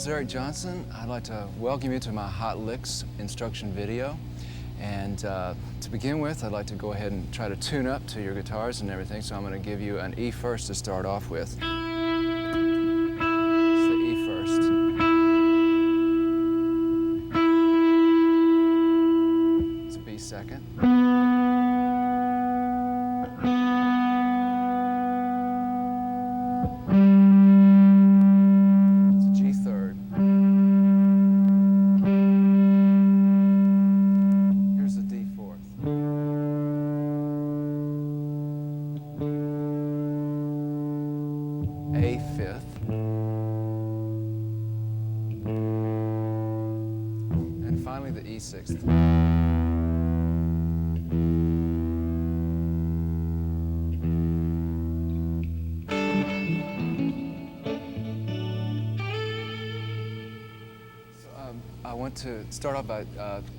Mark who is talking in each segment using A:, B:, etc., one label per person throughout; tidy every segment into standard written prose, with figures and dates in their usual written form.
A: is Eric Johnson. I'd like to welcome you to my Hot Licks instruction video. And to begin with, I'd like to go ahead and try to tune up to your guitars and everything, so I'm going to give you an E first to start off with. It's the E first. It's a B second. A fifth, and finally the E sixth. I want to start off by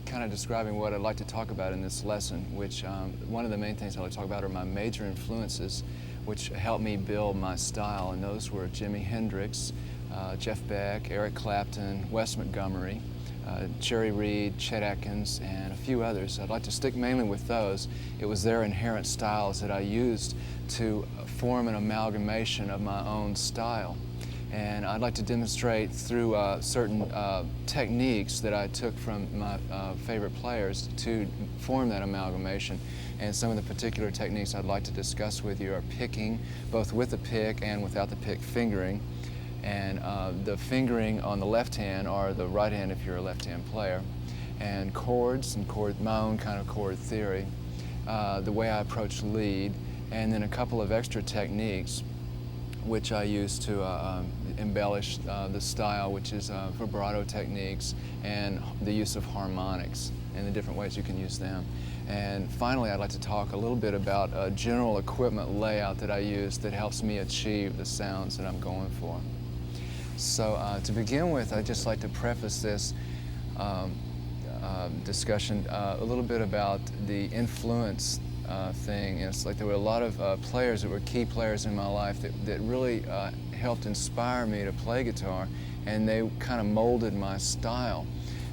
A: kind of describing what I'd like to talk about in this lesson, which one of the main things I'd like to talk about are my major influences which helped me build my style, and those were Jimi Hendrix, Beck, Eric Clapton, Wes Montgomery, Jerry Reed, Chet Atkins, and a few others. I'd like to stick mainly with those. It was their inherent styles that I used to form an amalgamation of my own style. And I'd like to demonstrate through certain techniques that I took from my favorite players to form that amalgamation. And some of the particular techniques I'd like to discuss with you are picking, both with the pick and without the pick fingering. And the fingering on the left hand or the right hand if you're a left-hand player. And chords and my own kind of chord theory, the way I approach lead, and then a couple of extra techniques which I use to embellish the style, which is vibrato techniques and the use of harmonics and the different ways you can use them. And finally, I'd like to talk a little bit about a general equipment layout that I use that helps me achieve the sounds that I'm going for. So to begin with, I'd just like to preface this discussion a little bit about the influence thing. It's like there were a lot of players that were key players in my life that really helped inspire me to play guitar, and they kind of molded my style.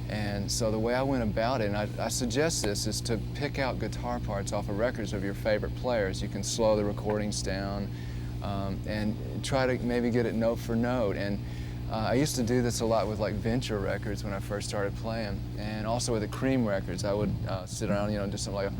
A: And so the way I went about it, and I suggest this, is to pick out guitar parts off of records of your favorite players. You can slow the recordings down and try to maybe get it note for note. And I used to do this a lot with like Venture records when I first started playing, and also with the Cream records. I would sit around, and do something like a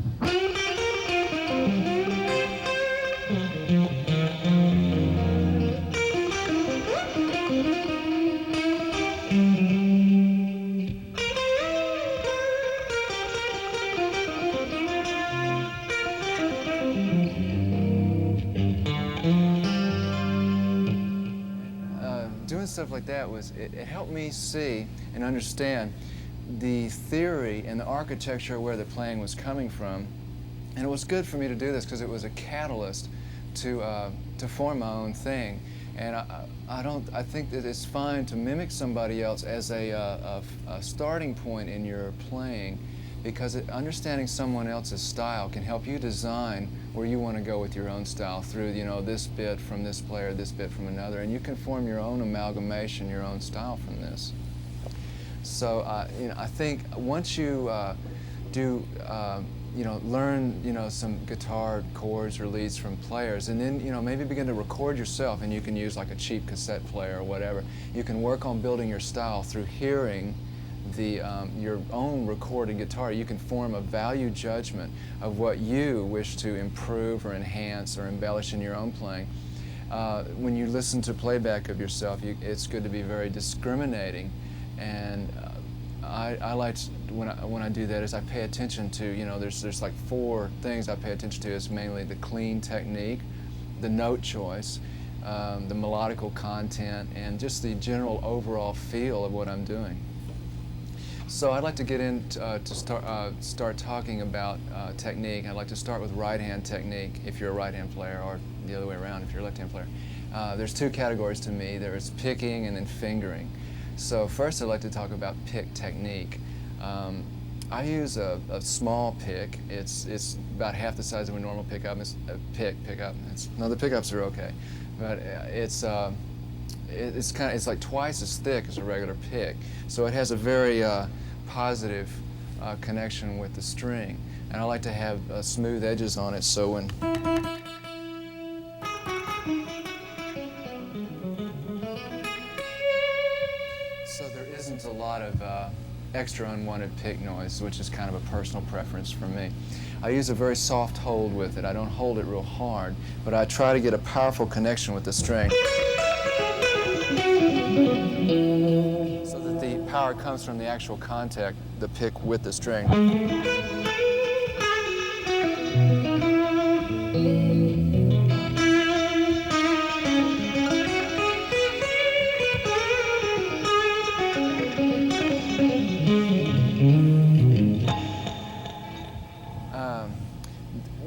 A: doing stuff like that it helped me see and understand the theory and the architecture where the playing was coming from. And it was good for me to do this because it was a catalyst to form my own thing. And I think that it's fine to mimic somebody else as a starting point in your playing, because understanding someone else's style can help you design where you want to go with your own style through, this bit from this player, this bit from another, and you can form your own amalgamation, your own style from this. So, I think once you learn, some guitar chords or leads from players, and then, maybe begin to record yourself, and you can use like a cheap cassette player or whatever. You can work on building your style through hearing your own recorded guitar. You can form a value judgment of what you wish to improve or enhance or embellish in your own playing. When you listen to playback of yourself, it's good to be very discriminating. And I like to, when I do that, is I pay attention to, there's like 4 things I pay attention to. It's mainly the clean technique, the note choice, the melodical content, and just the general overall feel of what I'm doing. So I'd like to get in to start talking about technique. I'd like to start with right-hand technique if you're a right-hand player, or the other way around if you're a left-hand player. There's 2 categories to me. There's picking and then fingering. So first I'd like to talk about pick technique. I use a small pick. It's about half the size of a normal pickup. It's a pickup. The pickups are okay, but it's it's like twice as thick as a regular pick. So it has a very positive connection with the string. And I like to have smooth edges on it, so when there isn't a lot of extra unwanted pick noise, which is kind of a personal preference for me. I use a very soft hold with it. I don't hold it real hard, but I try to get a powerful connection with the string so that the power comes from the actual contact, the pick with the string.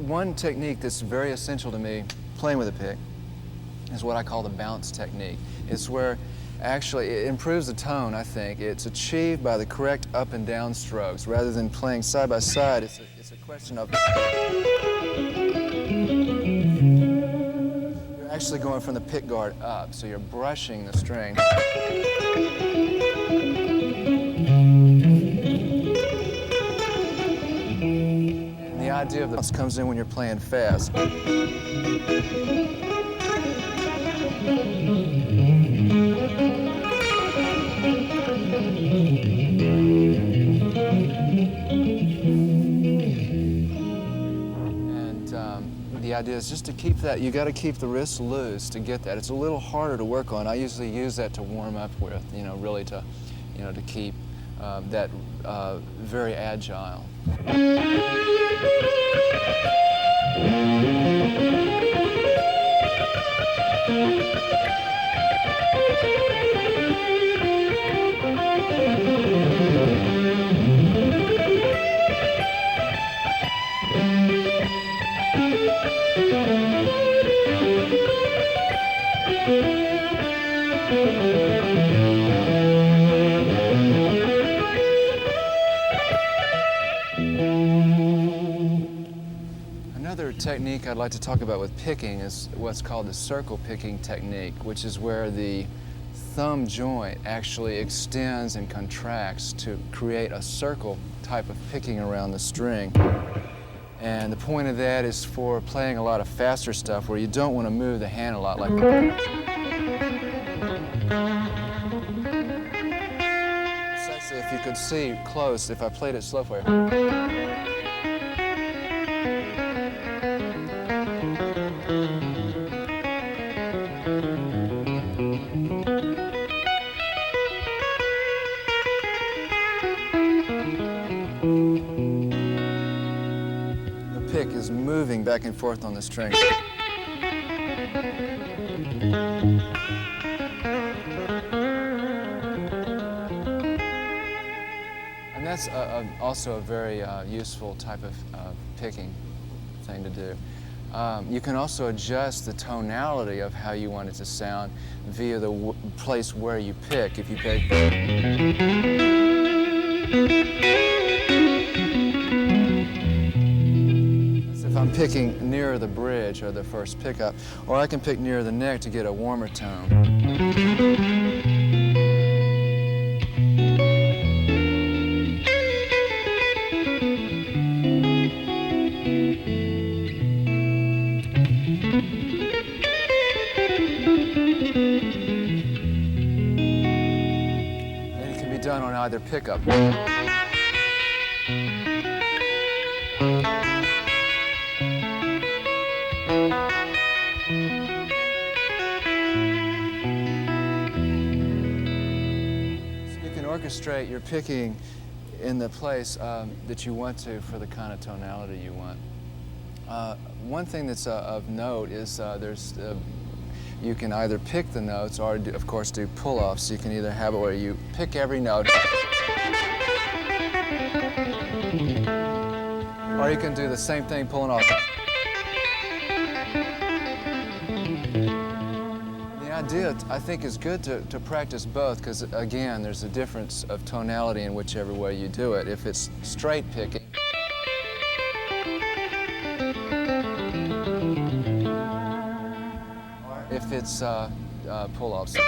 A: One technique that's very essential to me playing with a pick is what I call the bounce technique. It's where actually it improves the tone, I think. It's achieved by the correct up and down strokes. Rather than playing side by side, it's a question of you're actually going from the pick guard up, so you're brushing the string. The idea of the bounce comes in when you're playing fast. And the idea is just to keep that, you got to keep the wrists loose to get that. It's a little harder to work on. I usually use that to warm up with, really to, to keep that very agile. Another technique I'd like to talk about with picking is what's called the circle picking technique, which is where the thumb joint actually extends and contracts to create a circle type of picking around the string. And the point of that is for playing a lot of faster stuff where you don't want to move the hand a lot like Precisely, if you could see close, if I played it slow for you. Is moving back and forth on the string. And that's also a very useful type of picking thing to do. You can also adjust the tonality of how you want it to sound via the place where you pick. If you pick if I'm picking nearer the bridge or the first pickup, or I can pick near the neck to get a warmer tone. And it can be done on either pickup. Orchestrate your picking in the place that you want to for the kind of tonality you want. One thing that's of note is you can either pick the notes or, of course, do pull-offs. You can either have it where you pick every note, or you can do the same thing pulling off. The idea, I think, is good to practice both because, again, there's a difference of tonality in whichever way you do it. If it's straight picking, or if it's pull-offs. So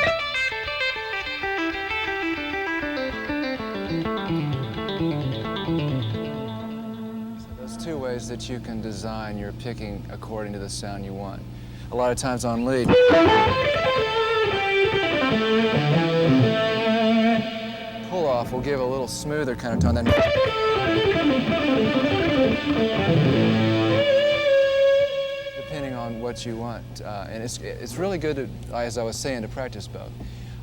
A: those two ways that you can design your picking according to the sound you want. A lot of times on lead, pull-off will give a little smoother kind of tone than depending on what you want. And it's really good, to, as I was saying, to practice both.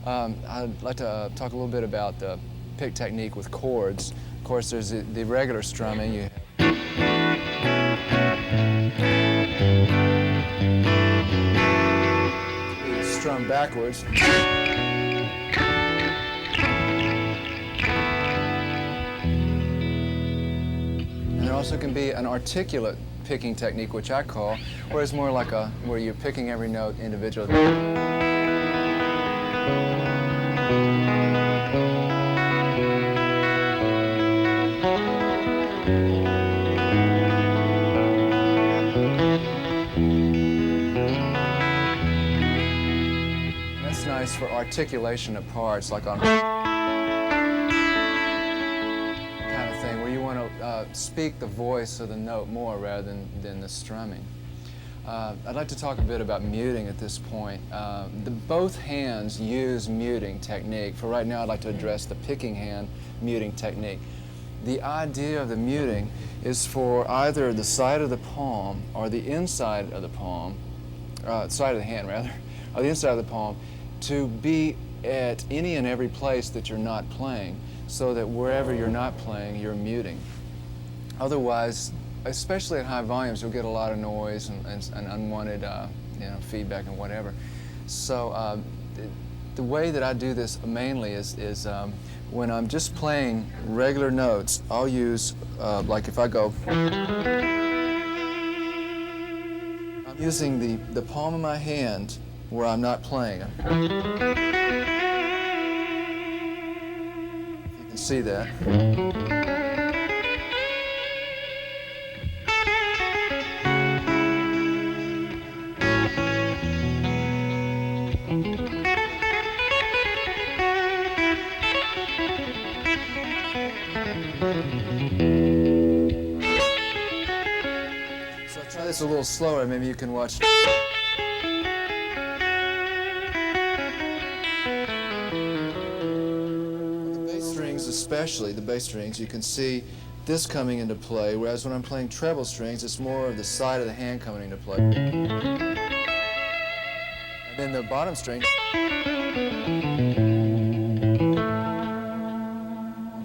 A: I'd like to talk a little bit about the pick technique with chords. Of course, there's the regular strumming. You strum backwards. And there also can be an articulate picking technique, which I call, where it's more like where you're picking every note individually. That's nice for articulation of parts, like on kind of thing, where you want to speak the voice of the note more rather than the strumming. I'd like to talk a bit about muting at this point. Both hands use muting technique. For right now, I'd like to address the picking hand muting technique. The idea of the muting is for either the side of the palm or the inside of the palm, side of the hand rather, or the inside of the palm, to be at any and every place that you're not playing, so that wherever you're not playing, you're muting. Otherwise, especially at high volumes, you'll get a lot of noise and unwanted feedback and whatever. So the way that I do this mainly is when I'm just playing regular notes, I'll use, like if I go, I'm using the palm of my hand where I'm not playing. You can see that. So I'll try this a little slower, maybe you can watch. Especially the bass strings, you can see this coming into play, whereas when I'm playing treble strings, it's more of the side of the hand coming into play. And then the bottom strings, I'm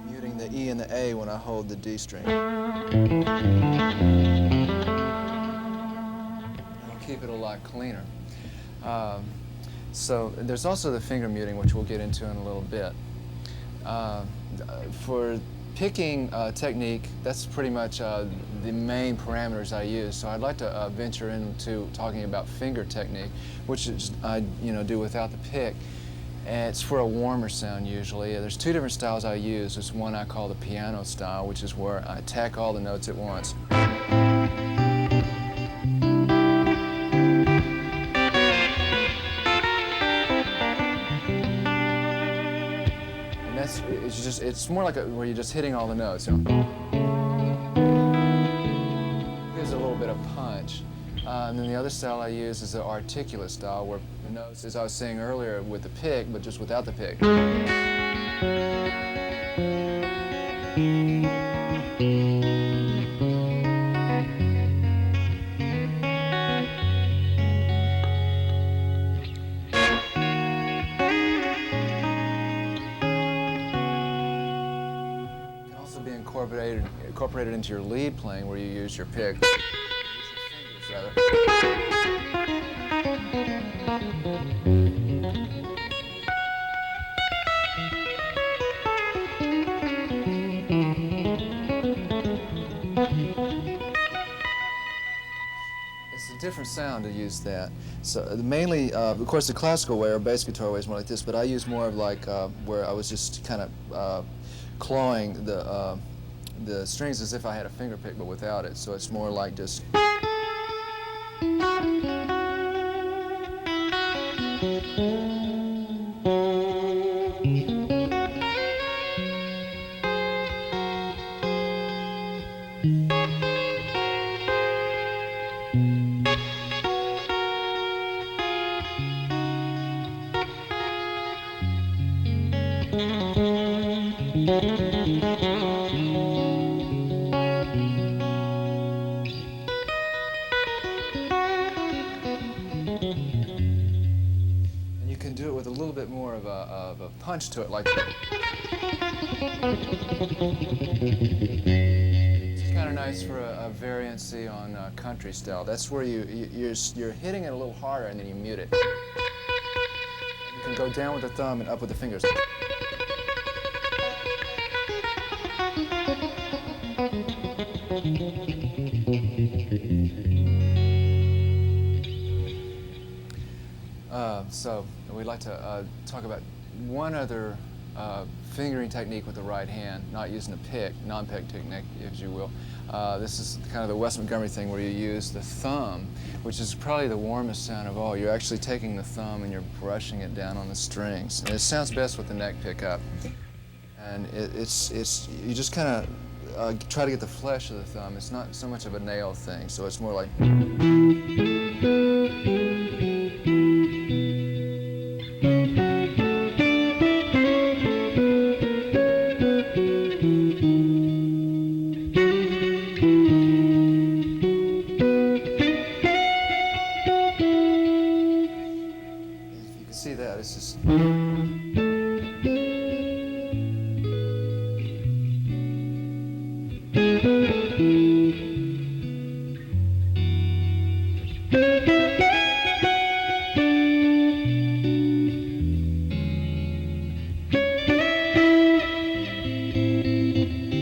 A: muting the E and the A when I hold the D string. I'll keep it a lot cleaner. So there's also the finger muting, which we'll get into in a little bit. For picking technique, that's pretty much the main parameters I use. So I'd like to venture into talking about finger technique, which is I do without the pick. And it's for a warmer sound usually. There's two different styles I use. There's one I call the piano style, which is where I attack all the notes at once. It's more like where you're just hitting all the notes. Gives a little bit of punch. And then the other style I use is the articulate style, where the notes, as I was saying earlier, with the pick, but just without the pick. Incorporated into your lead playing, where you use your pick. Use your fingers, It's a different sound to use that. So mainly, of course, the classical way or bass guitar way is more like this, but I use more of like where I was just kind of clawing the strings as if I had a finger pick, but without it. So it's more like just. And you can do it with a little bit more of a punch to it, like. It's kind of nice for a variancy on country style. That's where you're hitting it a little harder and then you mute it. You can go down with the thumb and up with the fingers. So we'd like to talk about one other fingering technique with the right hand, not using a pick, non-pick technique, if you will. This is kind of the Wes Montgomery thing where you use the thumb, which is probably the warmest sound of all. You're actually taking the thumb and you're brushing it down on the strings. And it sounds best with the neck pickup. And you just kind of try to get the flesh of the thumb. It's not so much of a nail thing, so it's more like. See that, it's just.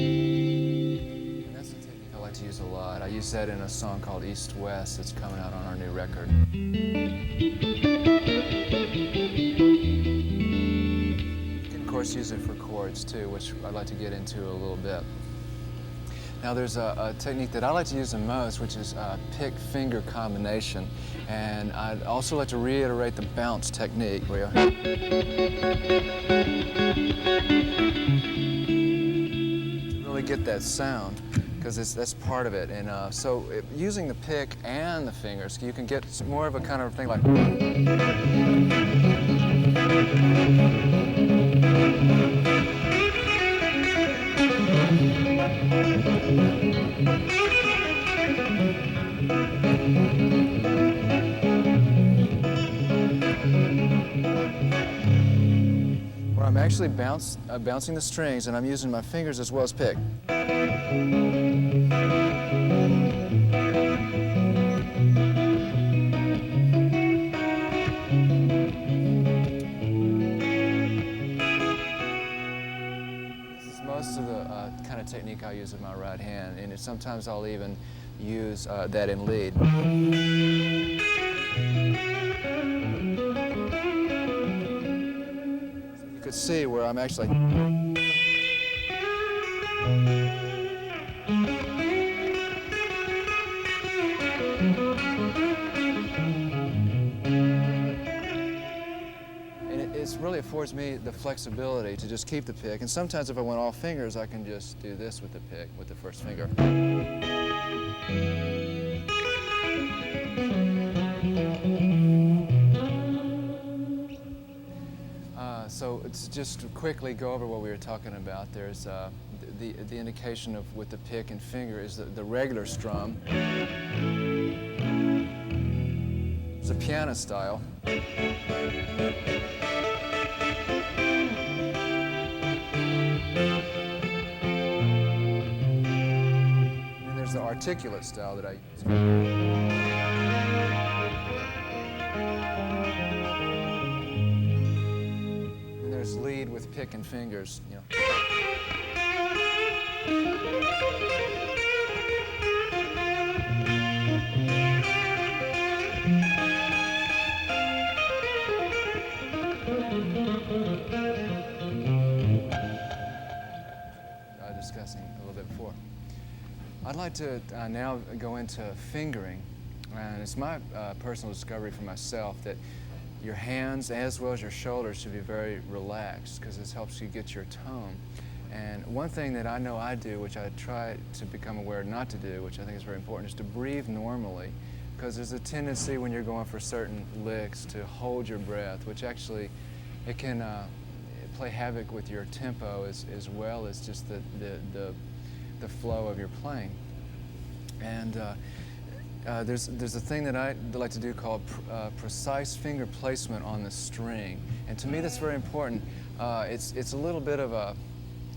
A: And that's a technique I like to use a lot. I use that in a song called East West that's coming out on our new record. Of course, use it for chords too, which I'd like to get into a little bit. Now there's a technique that I like to use the most, which is pick-finger combination. And I'd also like to reiterate the bounce technique, where you to really get that sound, because that's part of it. And using the pick and the fingers, you can get more of a kind of thing like. Where I'm actually bouncing the strings, and I'm using my fingers as well as pick. Most of the kind of technique I use with my right hand, and sometimes I'll even use that in lead. So you could see where I'm actually. It really affords me the flexibility to just keep the pick, and sometimes if I want all fingers, I can just do this with the pick, with the first finger. So to just quickly go over what we were talking about, there's the indication of with the pick and finger is the regular strum. It's a piano style. And there's the articulate style that I use. And there's lead with pick and fingers, you know. Discussing a little bit before. I'd like to now go into fingering, and it's my personal discovery for myself that your hands as well as your shoulders should be very relaxed because this helps you get your tone. And one thing that I know I do, which I try to become aware not to do, which I think is very important, is to breathe normally, because there's a tendency when you're going for certain licks to hold your breath, which actually it can play havoc with your tempo as well as just the flow of your playing. And there's a thing that I like to do called precise finger placement on the string, and to me that's very important. It's a little bit of a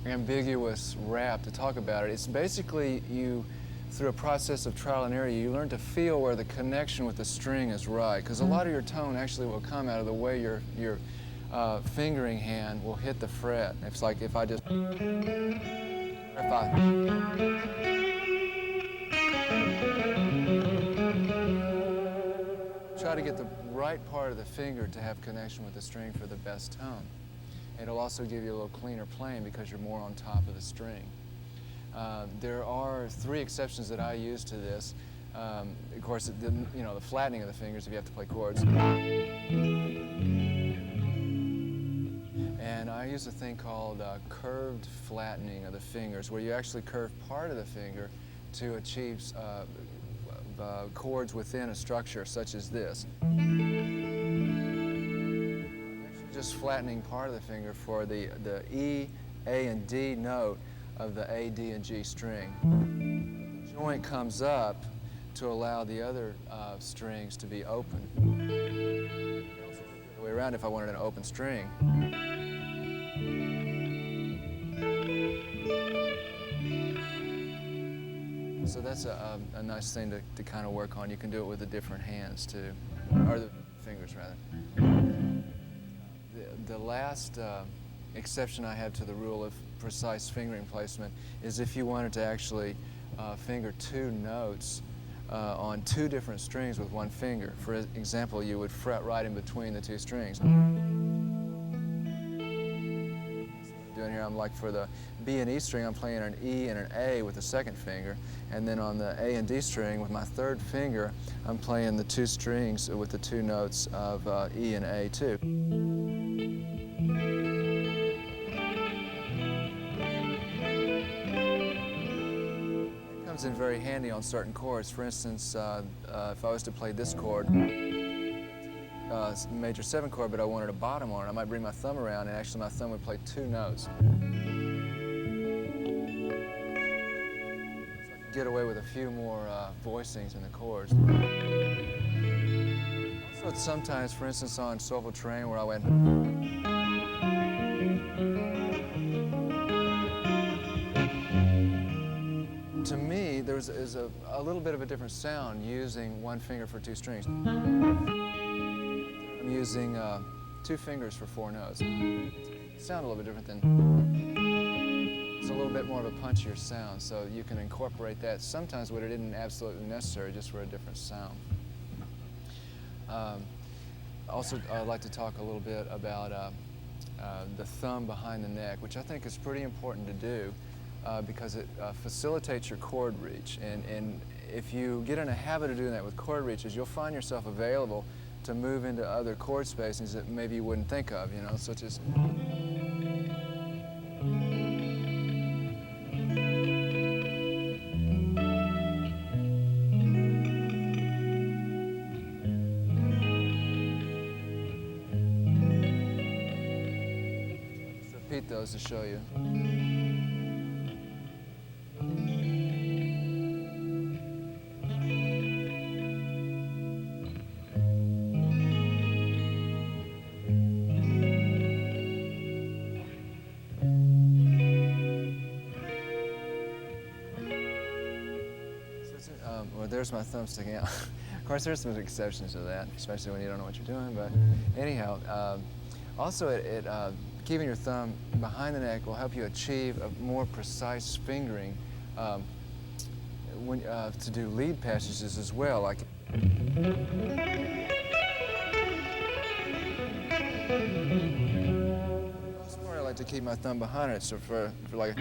A: ambiguous rap to talk about it. It's basically you, through a process of trial and error, you learn to feel where the connection with the string is right, because a lot of your tone actually will come out of the way your fingering hand will hit the fret. It's like if I just, try to get the right part of the finger to have connection with the string for the best tone. It'll also give you a little cleaner playing because you're more on top of the string. There are 3 exceptions that I use to this. Of course, the flattening of the fingers if you have to play chords. And I use a thing called curved flattening of the fingers, where you actually curve part of the finger to achieve chords within a structure such as this. Just flattening part of the finger for the E, A, and D note of the A, D, and G string. The joint comes up to allow the other strings to be open. The way around if I wanted an open string. So that's a nice thing to kind of work on. You can do it with the different hands too, or the fingers rather. The last exception I have to the rule of precise fingering placement is if you wanted to actually finger 2 notes on 2 different strings with 1 finger. For example, you would fret right in between the 2 strings. Doing here, I'm like for the B and E string, I'm playing an E and an A with the 2nd finger, and then on the A and D string with my 3rd finger, I'm playing the 2 strings with the 2 notes of E and A too. It comes in very handy on certain chords. For instance, if I was to play this chord, major 7 chord, but I wanted a bottom on it, I might bring my thumb around and actually my thumb would play 2 notes. So I could get away with a few more voicings in the chords. Also, sometimes, for instance, on Soulful Terrain where I went, to me, there's a little bit of a different sound using 1 finger for 2 strings. I'm using 2 fingers for 4 notes. It sounds a little bit different than, it's a little bit more of a punchier sound, so you can incorporate that sometimes when it isn't absolutely necessary, just for a different sound. Also, I'd like to talk a little bit about the thumb behind the neck, which I think is pretty important to do because it facilitates your chord reach. And if you get in a habit of doing that with chord reaches, you'll find yourself available to move into other chord spacings that maybe you wouldn't think of, such as. Just repeat those to show you. There's my thumb sticking out. Of course, there's some exceptions to that, especially when you don't know what you're doing. But anyhow, also keeping your thumb behind the neck will help you achieve a more precise fingering to do lead passages as well. Like. Most part, I like to keep my thumb behind it, so for like.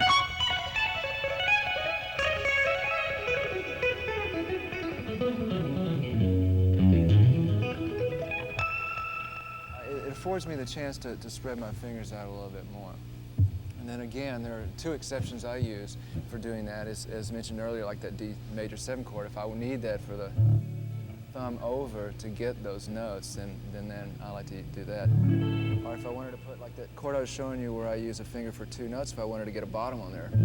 A: affords me the chance to spread my fingers out a little bit more. And then again, there are two exceptions I use for doing that. As mentioned earlier, like that D major 7 chord, if I need that for the thumb over to get those notes, then I like to do that. Or if I wanted to put like that chord I was showing you where I use a finger for 2 notes, if I wanted to get a bottom on there, I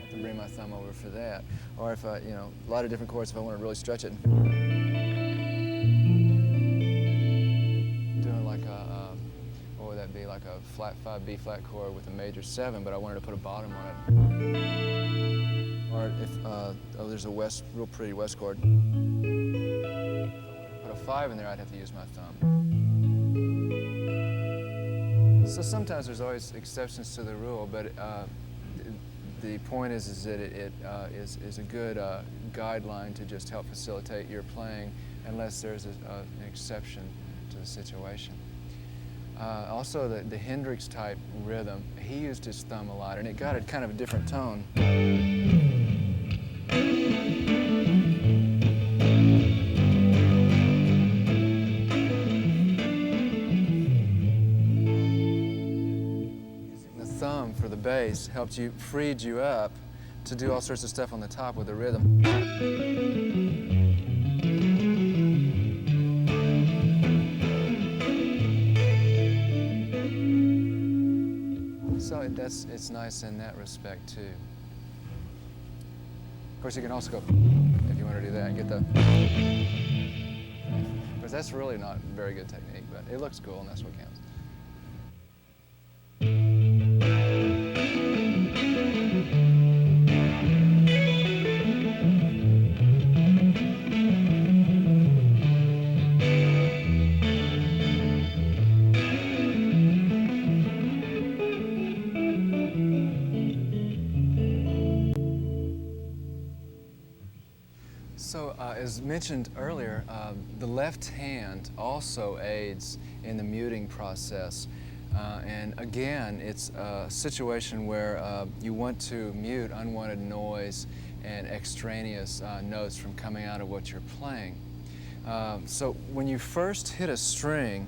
A: have to bring my thumb over for that. Or if I, a lot of different chords, if I want to really stretch it. Doing like what would that be, like a flat 5 B flat chord with a major 7, but I wanted to put a bottom on it. Or if, there's a real pretty West chord. Put a 5 in there, I'd have to use my thumb. So sometimes there's always exceptions to the rule, but the point is that it is a good guideline to just help facilitate your playing, unless there's an exception to the situation. Also, the Hendrix type rhythm, he used his thumb a lot, and it got a kind of a different tone. Using the thumb for the bass freed you up to do all sorts of stuff on the top with the rhythm. So it's nice in that respect too. Of course, you can also go, if you want to do that, and get the. Of course, that's really not a very good technique, but it looks cool, and that's what counts. So, as mentioned earlier, the left hand also aids in the muting process. And again, it's a situation where you want to mute unwanted noise and extraneous notes from coming out of what you're playing. So when you first hit a string,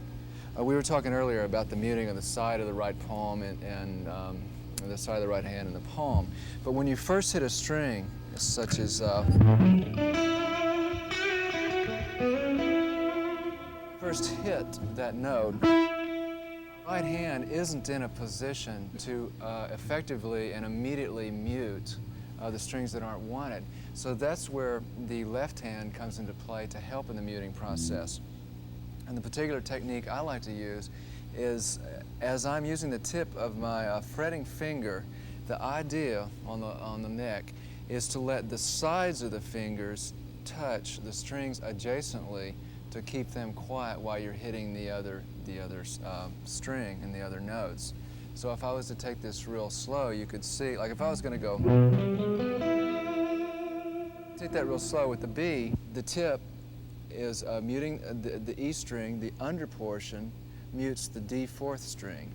A: we were talking earlier about the muting of the side of the right palm and the side of the right hand and the palm. But when you first hit a string, such as first hit that note, right hand isn't in a position to effectively and immediately mute the strings that aren't wanted. So that's where the left hand comes into play to help in the muting process. And the particular technique I like to use is, as I'm using the tip of my fretting finger, the idea on the neck is to let the sides of the fingers touch the strings adjacently to keep them quiet while you're hitting the other string and the other notes. So if I was to take this real slow, you could see, like if I was going to go, take that real slow with the B, the tip is muting the E string, the under portion mutes the D fourth string.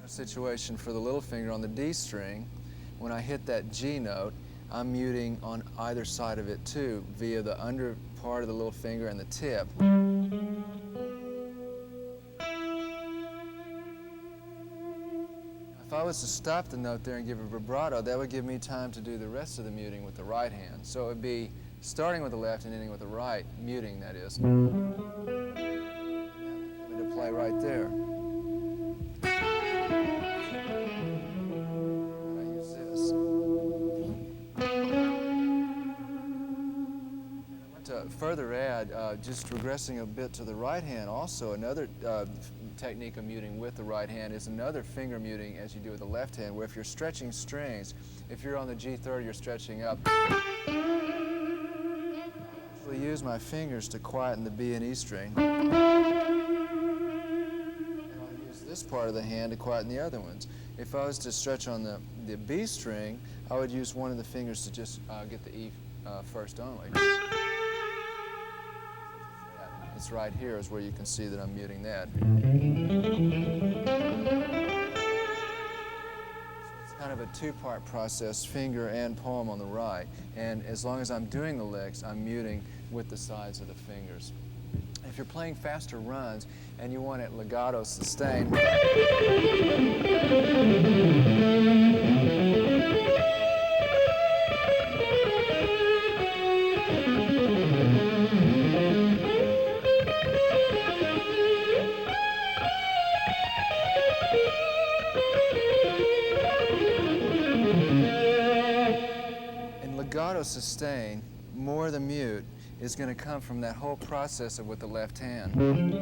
A: Situation for the little finger on the D string. When I hit that G note, I'm muting on either side of it too, via the under part of the little finger and the tip. If I was to stop the note there and give a vibrato, that would give me time to do the rest of the muting with the right hand. So it would be starting with the left and ending with the right, muting that is. To play right there. Further add, just regressing a bit to the right hand, also another technique of muting with the right hand is another finger muting as you do with the left hand, where if you're stretching strings, if you're on the G30, you're stretching up. I actually use my fingers to quieten the B and E string. And I'll use this part of the hand to quieten the other ones. If I was to stretch on the B string, I would use one of the fingers to just get the E first only. It's right here is where you can see that I'm muting that. So it's kind of a two-part process, finger and palm on the right. And as long as I'm doing the licks, I'm muting with the sides of the fingers. If you're playing faster runs and you want it legato sustain, in legato sustain, more of the mute is going to come from that whole process of with the left hand. And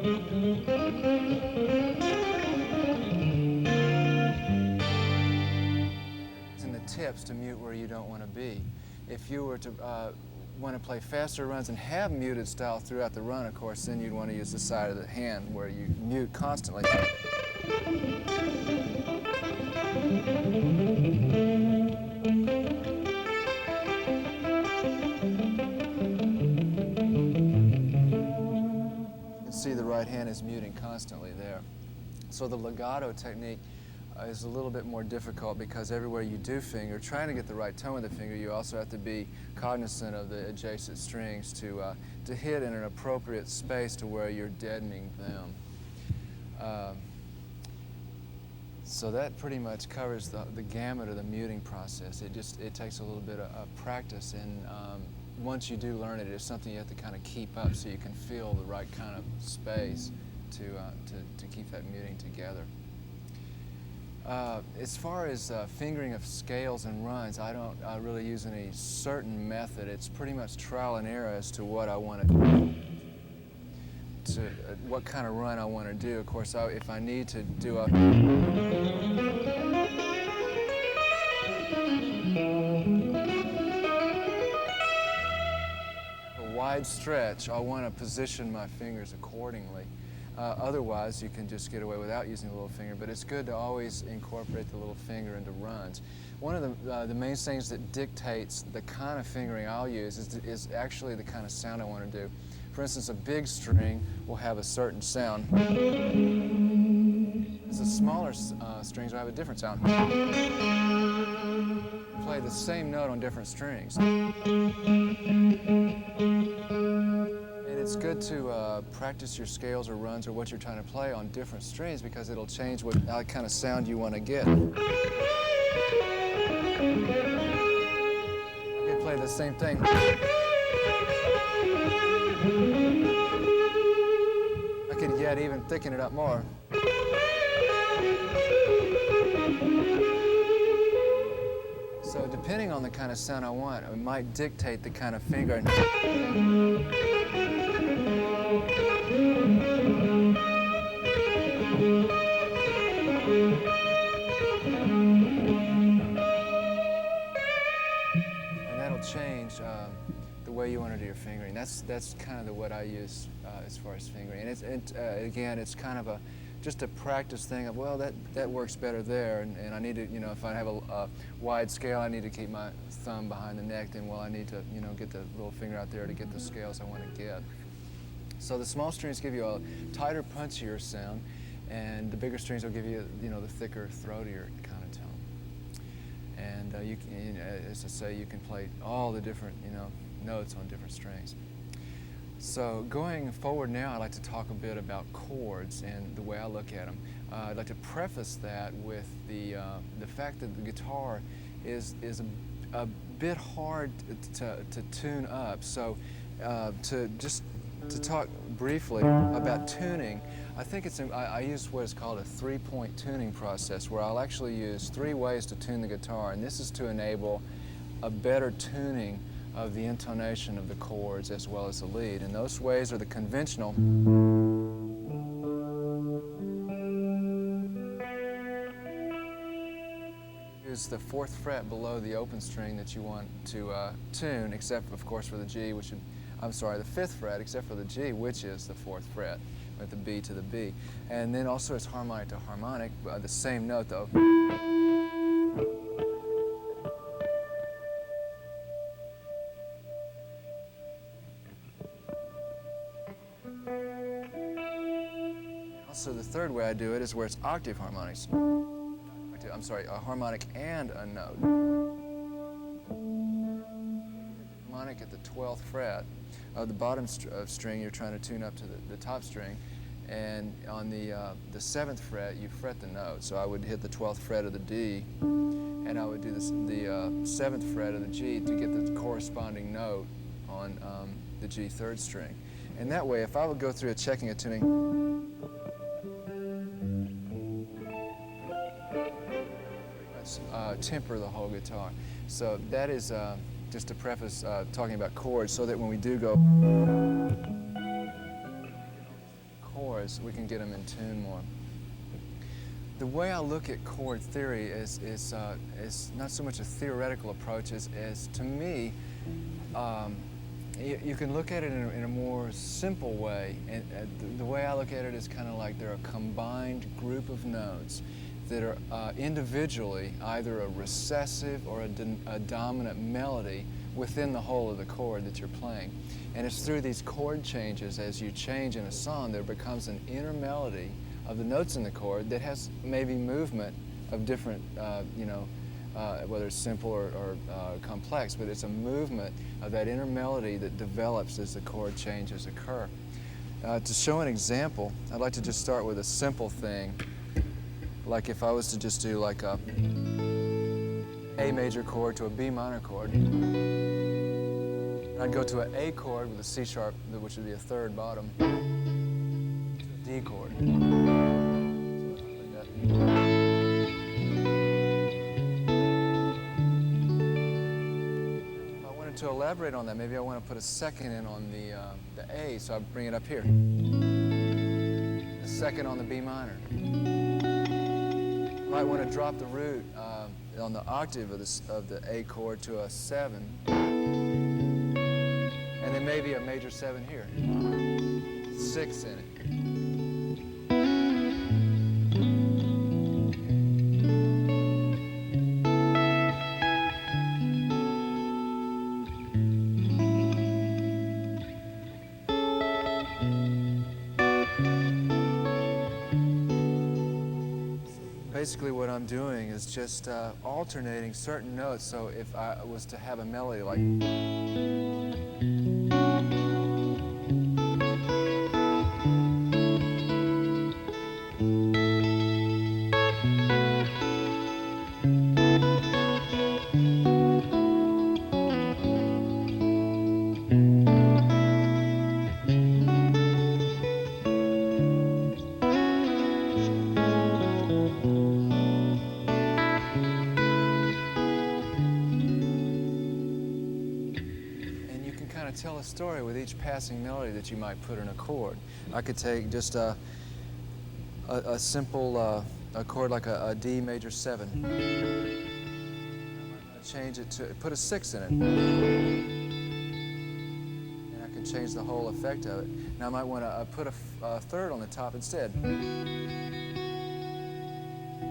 A: the tips to mute where you don't want to be. If you were to want to play faster runs and have muted style throughout the run, of course, then you'd want to use the side of the hand where you mute constantly. See, the right hand is muting constantly there. So the legato technique is a little bit more difficult because everywhere you do finger, trying to get the right tone with the finger, you also have to be cognizant of the adjacent strings to hit in an appropriate space to where you're deadening them. So that pretty much covers the gamut of the muting process. It takes a little bit of practice, and once you do learn it, it's something you have to kind of keep up so you can feel the right kind of space to keep that muting together. As far as fingering of scales and runs, I don't really use any certain method. It's pretty much trial and error as to what I want to do, what kind of run I want to do. Of course, if I need to do a wide stretch, I want to position my fingers accordingly. Otherwise, you can just get away without using the little finger, but it's good to always incorporate the little finger into runs. One of the main things that dictates the kind of fingering I'll use is actually the kind of sound I want to do. For instance, a big string will have a certain sound. As the smaller strings will have a different sound. Play the same note on different strings. It's good to practice your scales or runs or what you're trying to play on different strings because it'll change what kind of sound you want to get. I can play the same thing. I could yet even thicken it up more. So depending on the kind of sound I want, it might dictate the kind of finger. And that'll change the way you want to do your fingering. That's kind of what I use as far as fingering. And again, it's kind of just a practice thing of, well, that works better there, and I need to, if I have a wide scale, I need to keep my thumb behind the neck, then, well, I need to, get the little finger out there to get the scales I want to get. So the small strings give you a tighter, punchier sound, and the bigger strings will give you, the thicker, throatier kind of tone. And you can, as I say, you can play all the different, notes on different strings. So going forward now, I'd like to talk a bit about chords and the way I look at them. I'd like to preface that with the fact that the guitar is a bit hard to tune up. So to talk briefly about tuning, I think I use what is called a three-point tuning process, where I'll actually use 3 ways to tune the guitar, and this is to enable a better tuning of the intonation of the chords as well as the lead. And those ways are the conventional. Use the 4th fret below the open string that you want to tune, except of course for the G, the 5th fret, except for the G, which is the 4th fret, with the B to the B. And then also it's harmonic to harmonic, the same note though. So the 3rd way I do it is where it's octave harmonics. octave, I'm sorry, a harmonic and a note. Harmonic at the 12th fret of the bottom string, you're trying to tune up to the top string, and on the 7th fret, you fret the note. So I would hit the 12th fret of the D, and I would do the 7th fret of the G to get the corresponding note on the G 3rd string. And that way, if I would go through checking a tuning, temper the whole guitar. So that is just to preface talking about chords, so that when we do go chords, we can get them in tune more. The way I look at chord theory is not so much a theoretical approach as to me, you can look at it in a more simple way. And the way I look at it is kind of like they're a combined group of notes that are individually either a recessive or a dominant melody within the whole of the chord that you're playing. And it's through these chord changes, as you change in a song, there becomes an inner melody of the notes in the chord that has maybe movement of different, whether it's simple or complex, but it's a movement of that inner melody that develops as the chord changes occur. To show an example, I'd like to just start with a simple thing. Like if I was to just do like a A major chord to a B minor chord, I'd go to an A chord with a C sharp, which would be a 3rd bottom, to a D chord. If I wanted to elaborate on that, maybe I want to put a 2nd in on the A, so I bring it up here. A 2nd on the B minor. I might want to drop the root on the octave of the A chord to a 7, and then maybe a major 7 here, 6 in it. Basically what I'm doing is just alternating certain notes. So if I was to have a melody like, tell a story with each passing melody that you might put in a chord. I could take just a simple a chord like a D major 7. I might change it to, put a 6 in it. And I can change the whole effect of it. Now I might want to put a 3rd on the top instead.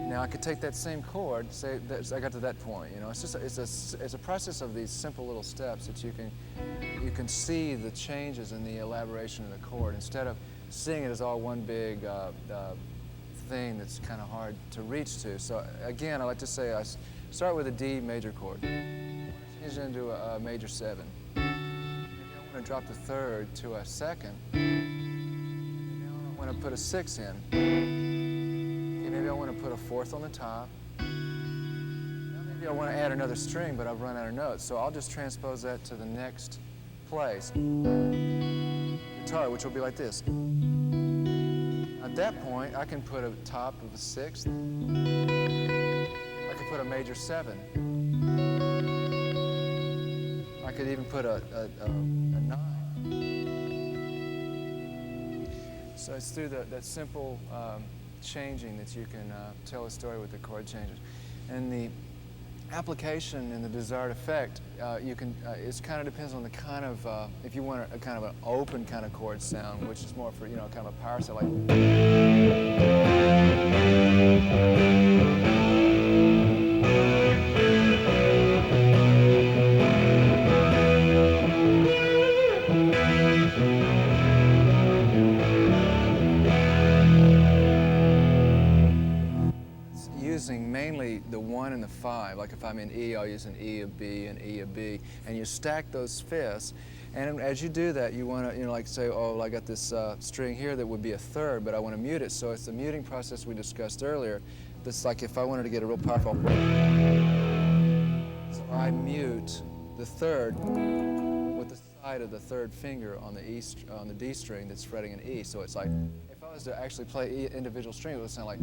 A: Now I could take that same chord, say I got to that point. You know, it's just it's a process of these simple little steps that you can see the changes in the elaboration of the chord instead of seeing it as all one big thing that's kind of hard to reach to. So again, I like to say I start with a D major chord, change it into a major 7. Maybe I want to drop the 3rd to a 2nd. Maybe I want to put a 6 in. Maybe I want to put a 4th on the top. Maybe I want to add another string, but I've run out of notes. So I'll just transpose that to the next place. Guitar, which will be like this. At that point, I can put a top of a 6th. I could put a major 7. I could even put a 9. So it's through that simple changing that you can tell a story with the chord changes. And the application and the desired effect, it kind of depends on the kind of, if you want a kind of an open kind of chord sound, which is more for, kind of a power sound like. using mainly the 1 and the 5. Like if I'm in E, I'll use an E, a B, an E, a B, and you stack those fifths. And as you do that, you want to, you know, like say, oh, I got this string here that would be a third, but I want to mute it. So it's the muting process we discussed earlier. This, like if I wanted to get a real powerful, so I mute the third with the side of the third finger on the on the D string that's fretting an E. So it's like, if I was to actually play individual string, it would sound like.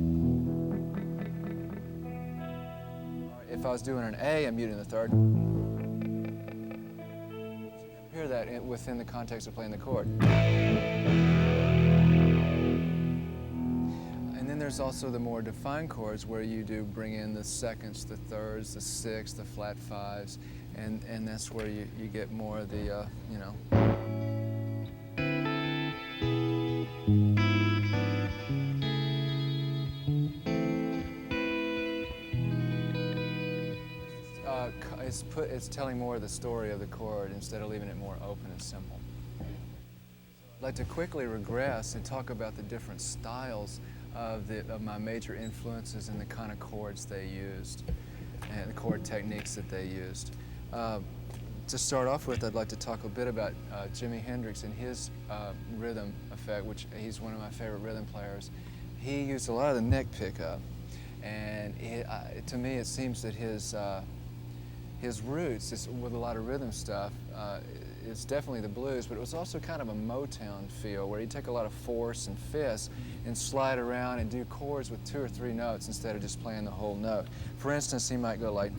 A: If I was doing an A, I'm muting the third. Hear that within the context of playing the chord. And then there's also the more defined chords where you do bring in the seconds, the thirds, the sixths, the flat fives, and that's where you get more of the, you know. It's telling more of the story of the chord instead of leaving it more open and simple. I'd like to quickly regress and talk about the different styles of my major influences and the kind of chords they used and the chord techniques that they used. To start off with, I'd like to talk a bit about Jimi Hendrix and his rhythm effect, which he's one of my favorite rhythm players. He used a lot of the neck pickup, and to me it seems that his roots is with a lot of rhythm stuff. It's definitely the blues, but it was also kind of a Motown feel where he'd take a lot of fourths and fifths and slide around and do chords with 2 or 3 notes instead of just playing the whole note. For instance, he might go like.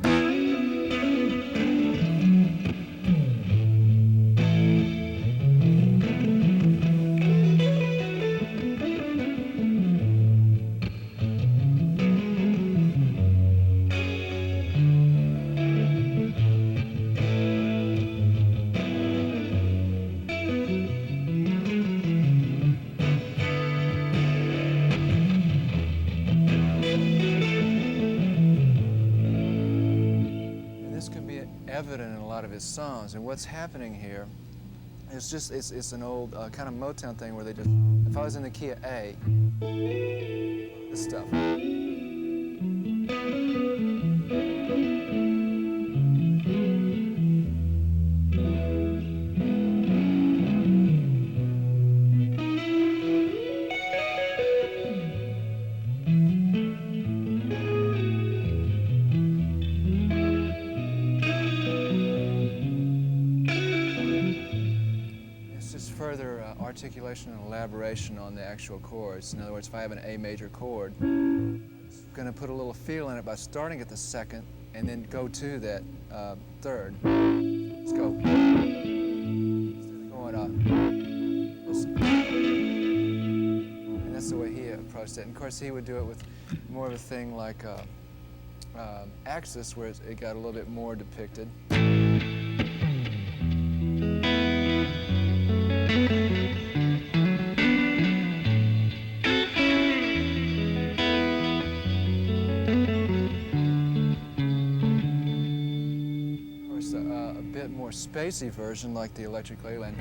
A: Evident in a lot of his songs, and what's happening here is just it's an old kind of Motown thing where they just, if I was in the key of A, this stuff. Articulation and elaboration on the actual chords. In other words, if I have an A major chord, I'm going to put a little feel in it by starting at the second and then go to that third. Let's go. Going up. And that's the way he approached it. And of course, he would do it with more of a thing like Axis, where it got a little bit more depicted. More spacey version like the Electric Leyland.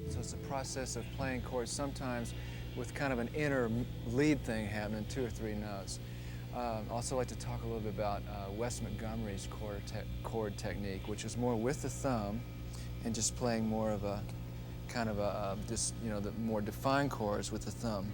A: So it's a process of playing chords sometimes with kind of an inner lead thing happening, 2 or 3 notes. I'd also like to talk a little bit about Wes Montgomery's chord technique, which is more with the thumb and just playing more of a kind of a just, you know, the more defined chords with the thumb.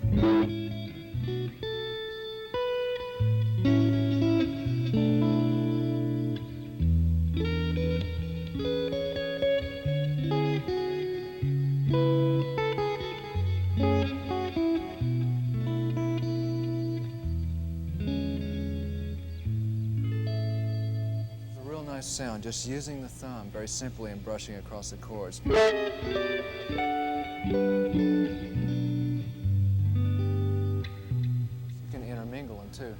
A: Sound, just using the thumb very simply and brushing across the chords. You can intermingle them too.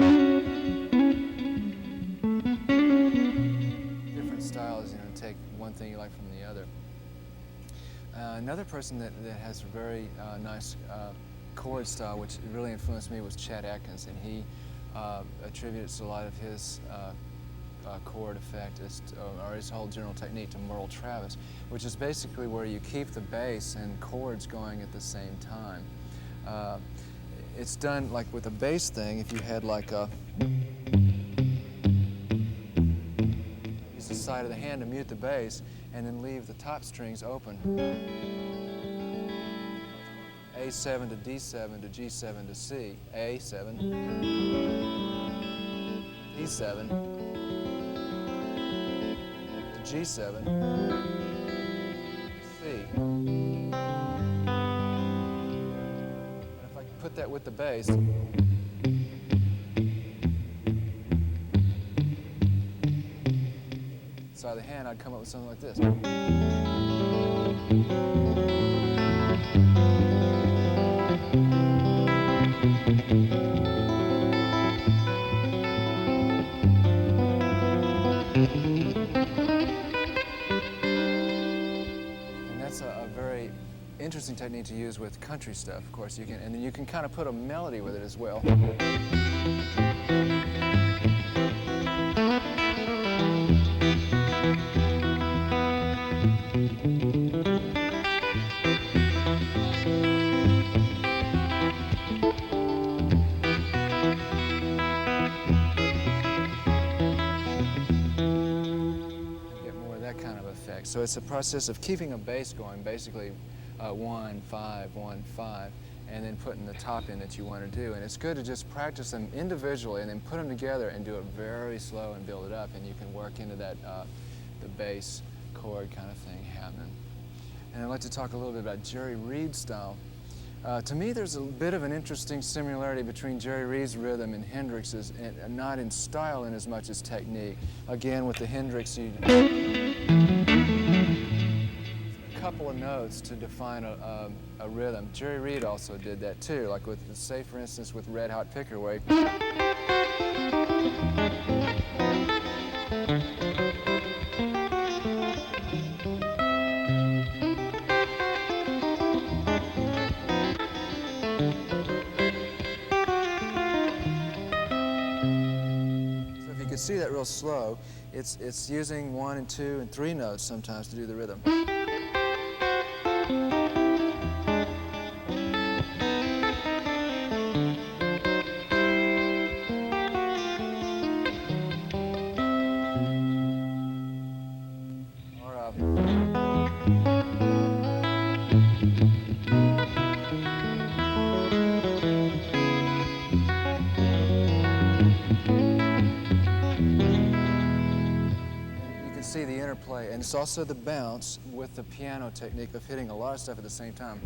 A: Different styles, you know, take one thing you like from the other. Another person that has very nice chord style, which really influenced me, was Chet Atkins, and he attributes a lot of his chord effect or his whole general technique to Merle Travis, which is basically where you keep the bass and chords going at the same time. It's done like with a bass thing. If you had like a use the side of the hand to mute the bass, and then leave the top strings open. A7 to D7 to G7 to C. A7, E7 to G7 to C. And if I put that with the bass, side of the hand, I'd come up with something like this. And that's a very interesting technique to use with country stuff, of course. You can, and then you can kind of put a melody with it as well. So it's a process of keeping a bass going, basically 1, 5, 1, 5, and then putting the top in that you want to do. And it's good to just practice them individually and then put them together and do it very slow and build it up, and you can work into that the bass chord kind of thing happening. And I'd like to talk a little bit about Jerry Reed's style. To me, there's a bit of an interesting similarity between Jerry Reed's rhythm and Hendrix's, and not in style in as much as technique. Again, with the Hendrix, you a couple of notes to define a rhythm. Jerry Reed also did that too, like with, say for instance, with Red Hot Picker, where see that real slow, it's using 1 and 2 and 3 notes sometimes to do the rhythm. See the interplay, and it's also the bounce with the piano technique of hitting a lot of stuff at the same time.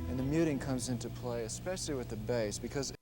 A: And the muting comes into play, especially with the bass, because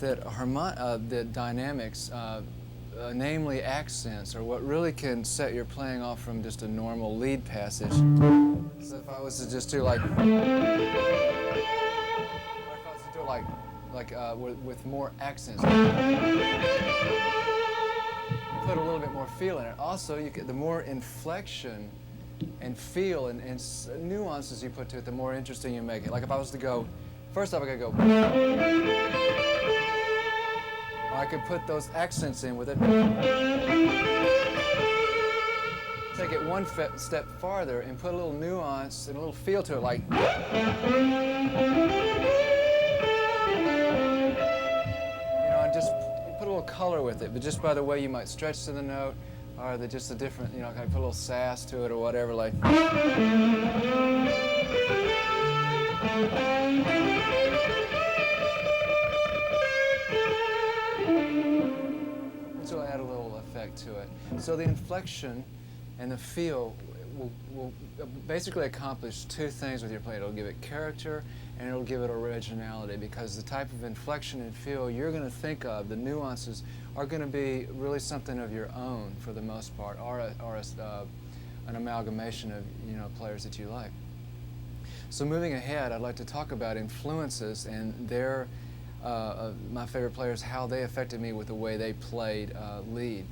A: that dynamics, namely accents, are what really can set your playing off from just a normal lead passage. So if I was to just do like, or if I was to do it with more accents, put a little bit more feel in it. Also, the more inflection and feel and nuances you put to it, the more interesting you make it. Like if I was to go, first off I could go, or I could put those accents in with it. Take it one step farther and put a little nuance and a little feel to it, like, and just put a little color with it, but just by the way you might stretch to the note, or just a different, kind of put a little sass to it or whatever, like. Which will add a little effect to it. So the inflection and the feel will basically accomplish two things with your playing. It'll give it character and it'll give it originality, because the type of inflection and feel you're going to think of, the nuances, are going to be really something of your own for the most part, or an amalgamation of players that you like. So moving ahead, I'd like to talk about influences and their my favorite players, how they affected me with the way they played lead.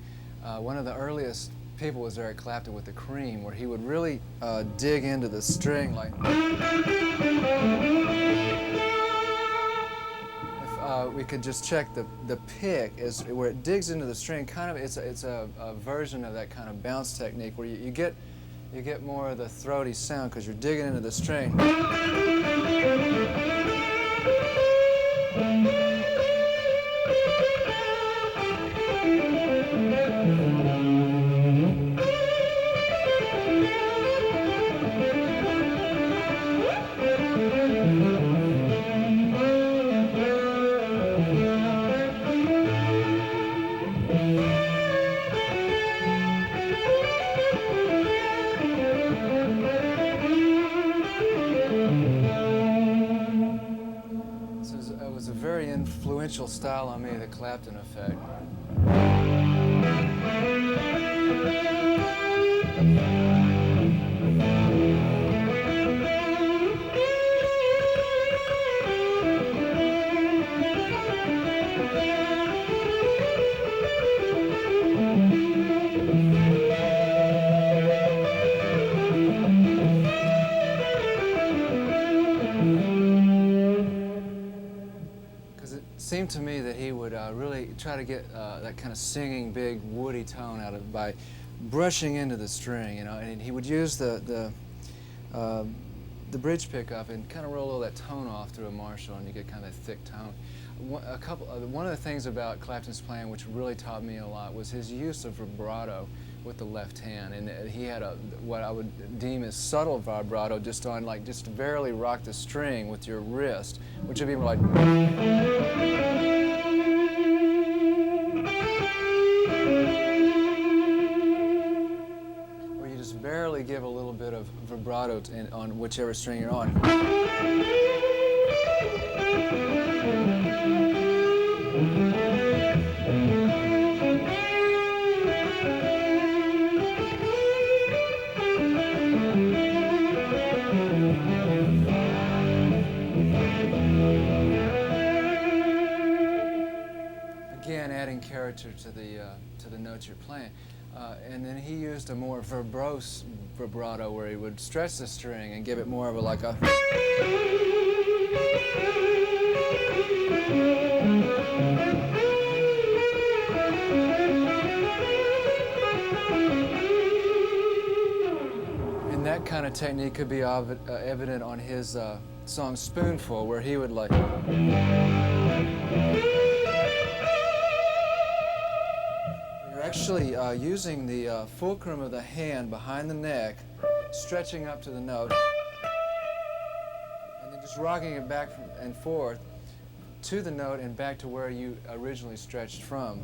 A: One of the earliest people was Eric Clapton with the Cream, where he would really dig into the string, like. If we could just check the pick, is where it digs into the string. Kind of, it's a version of that kind of bounce technique where you get more of the throaty sound because you're digging into the string. Influential style on me, the Clapton effect. Seemed to me that he would really try to get that kind of singing, big, woody tone out of it by brushing into the string, and he would use the bridge pickup and kind of roll all that tone off through a Marshall, and you get kind of a thick tone. One of the things about Clapton's playing which really taught me a lot was his use of vibrato with the left hand, and he had what I would deem as subtle vibrato, just on just barely rock the string with your wrist, which would be like. Where you just barely give a little bit of vibrato on whichever string you're on. Again, adding character to the notes you're playing, and then he used a more verbose vibrato where he would stretch the string and give it more of a and that kind of technique could be evident on his song Spoonful, where he would actually using the fulcrum of the hand behind the neck, stretching up to the note, and then just rocking it back and forth to the note and back to where you originally stretched from.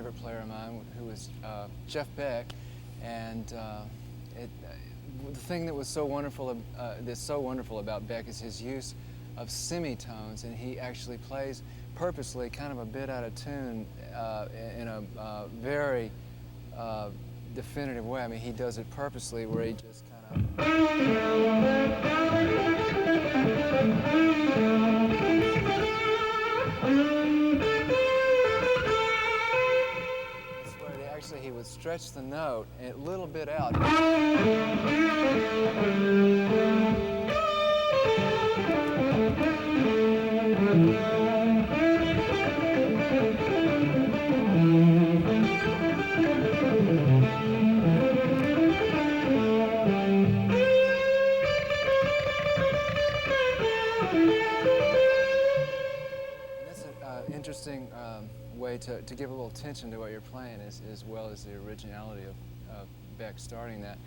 A: favorite player of mine, who was Jeff Beck, and the thing that was so wonderful, that's so wonderful about Beck is his use of semitones, and he actually plays purposely kind of a bit out of tune in a very definitive way. I mean, he does it purposely where he just kind of... Actually, he would stretch the note a little bit out. Interesting way to give a little tension to what you're playing, as well as the originality of Beck starting that.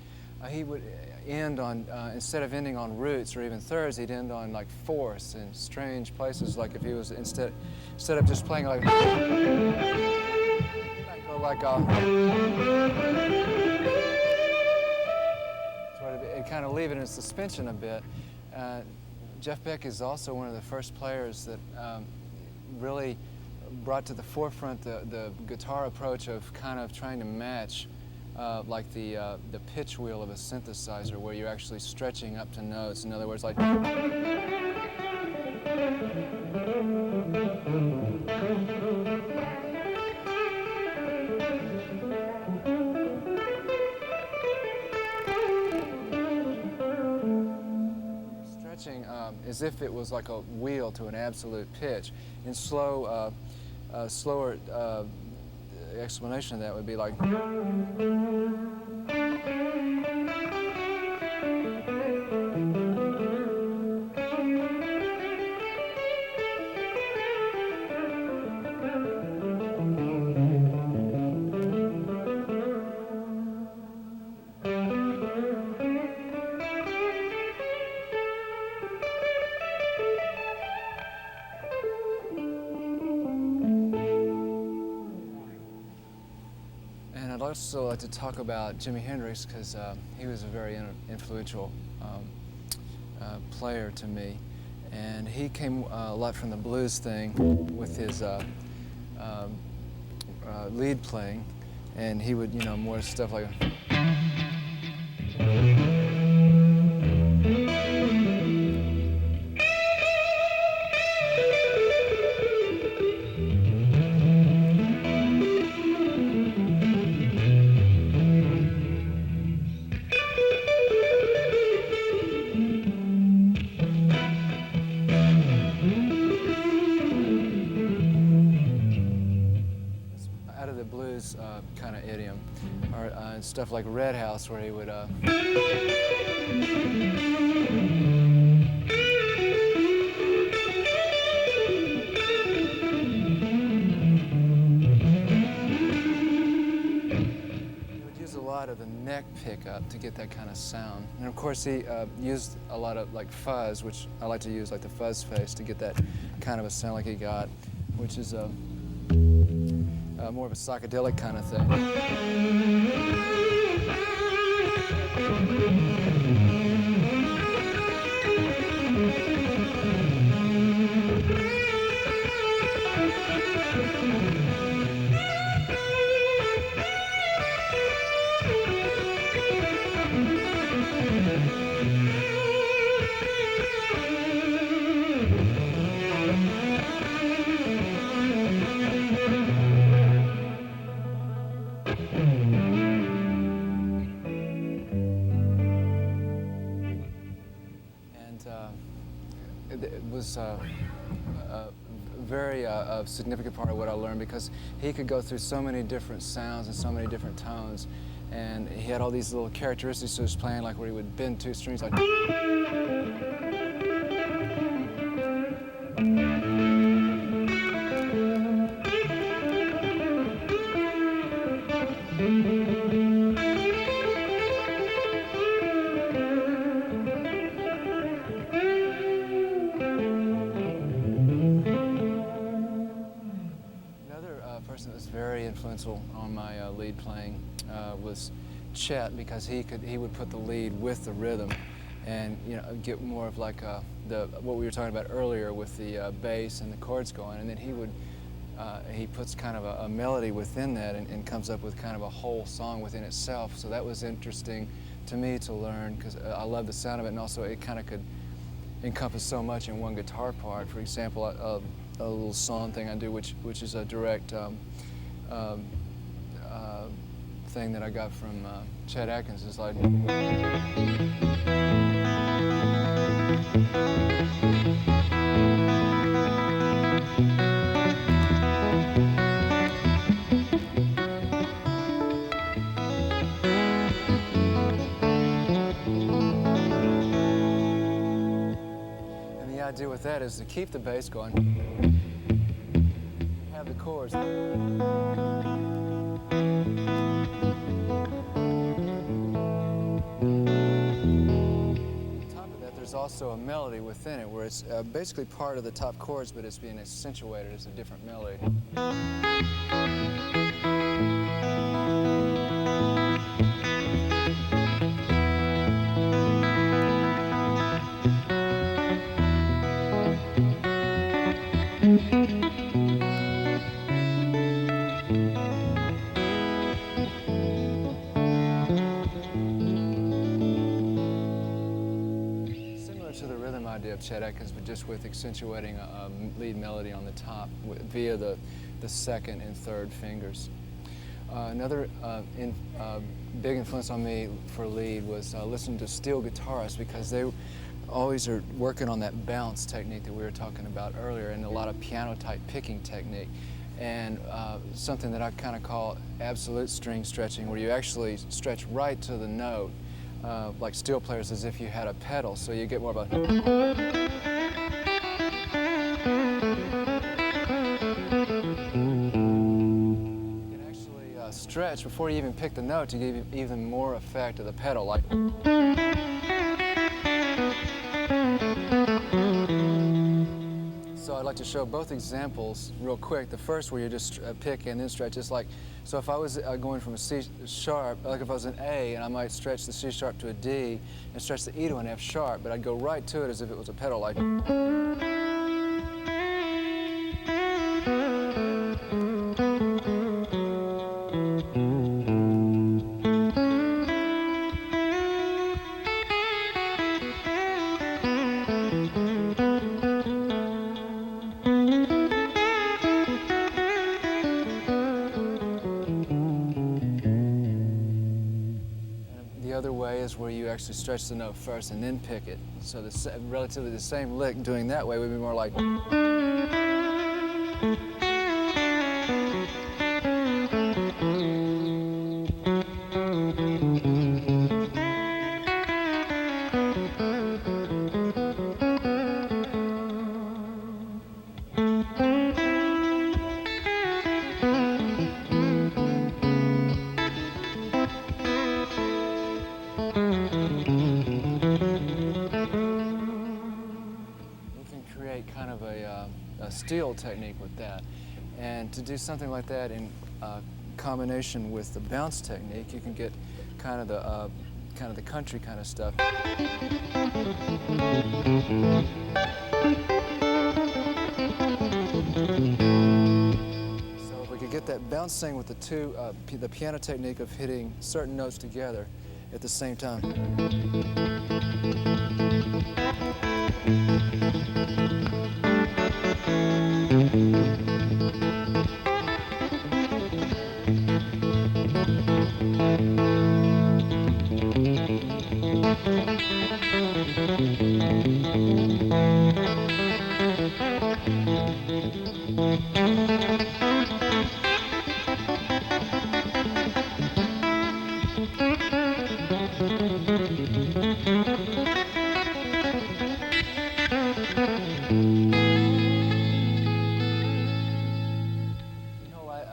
A: He would end on, instead of ending on roots or even thirds, he'd end on like fourths in strange places, like if he was, instead of just playing like, he might go like and kind of leave it in suspension a bit. Jeff Beck is also one of the first players that really brought to the forefront the guitar approach of kind of trying to match like the pitch wheel of a synthesizer, where you're actually stretching up to notes. In other words, like... stretching as if it was like a wheel to an absolute pitch. In slower explanation of that would be like... I'd also like to talk about Jimi Hendrix, because he was a very influential player to me, and he came a lot from the blues thing with his lead playing, and he would, more stuff like... kind of idiom, or stuff like Red House, where he would use a lot of the neck pickup to get that kind of sound, and of course he used a lot of like fuzz, which I like to use, like the fuzz face, to get that kind of a sound like he got, which is more of a psychedelic kind of thing. It was a very significant part of what I learned, because he could go through so many different sounds and so many different tones, and he had all these little characteristics to his playing, like where he would bend two strings like... essential on my lead playing was Chet, because he would put the lead with the rhythm, and get more of like what we were talking about earlier with the bass and the chords going, and then he puts kind of a melody within that and comes up with kind of a whole song within itself. So that was interesting to me to learn, because I love the sound of it, and also it kind of could encompass so much in one guitar part. For example, a little song thing I do, which is a direct thing that I got from Chet Atkins, is like. The idea with that is to keep the bass going, have the chords. On top of that, there's also a melody within it where it's basically part of the top chords, but it's being accentuated as a different melody. Idea of Chet Atkins, but just with accentuating a lead melody on the top via the second and third fingers. Another big influence on me for lead was listening to steel guitarists, because they always are working on that bounce technique that we were talking about earlier, and a lot of piano type picking technique, and something that I kind of call absolute string stretching, where you actually stretch right to the note. Like steel players, as if you had a pedal, so you get more of a. You can actually stretch before you even pick the note to give you even more effect of the pedal, like. So I'd like to show both examples real quick. The first, where you just pick and then stretch, is like, so if I was going from a C sharp, like if I was an A, and I might stretch the C sharp to a D and stretch the E to an F sharp, but I'd go right to it as if it was a pedal, like. The other way is where you actually stretch the note first and then pick it. So relatively the same lick doing that way would be more like. Kind of a steel technique with that, and to do something like that in combination with the bounce technique, you can get kind of the country kind of stuff. So if we could get that bounce thing with the piano technique of hitting certain notes together at the same time.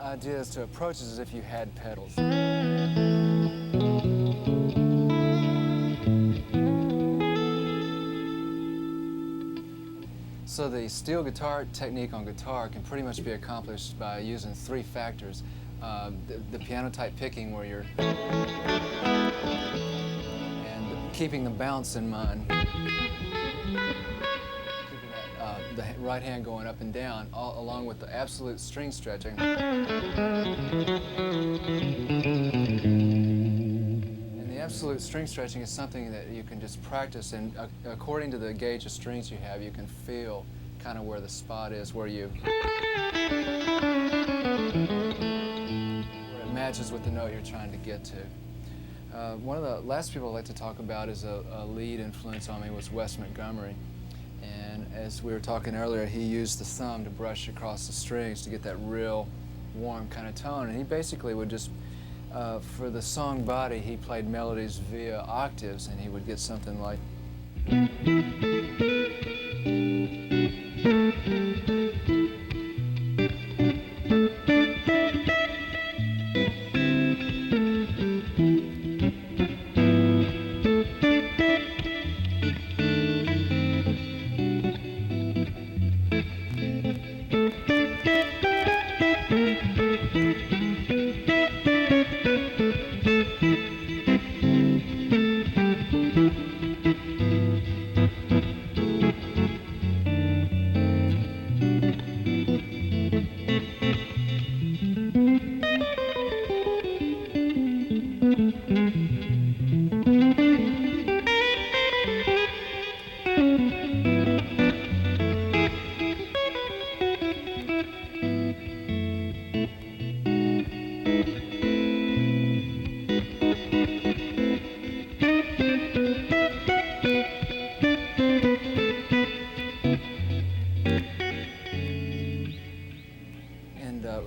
A: Idea is to approach it as if you had pedals. So the steel guitar technique on guitar can pretty much be accomplished by using three factors. the piano type picking where you're and keeping the bounce in mind, keeping the right hand going up and down, along with the absolute string stretching. And the absolute string stretching is something that you can just practice, and according to the gauge of strings you have, you can feel kind of where the spot is, where it matches with the note you're trying to get to. One of the last people I'd like to talk about is a lead influence on me was Wes Montgomery. And as we were talking earlier, he used the thumb to brush across the strings to get that real warm kind of tone. And he basically would just, for the song body, he played melodies via octaves, and he would get something like.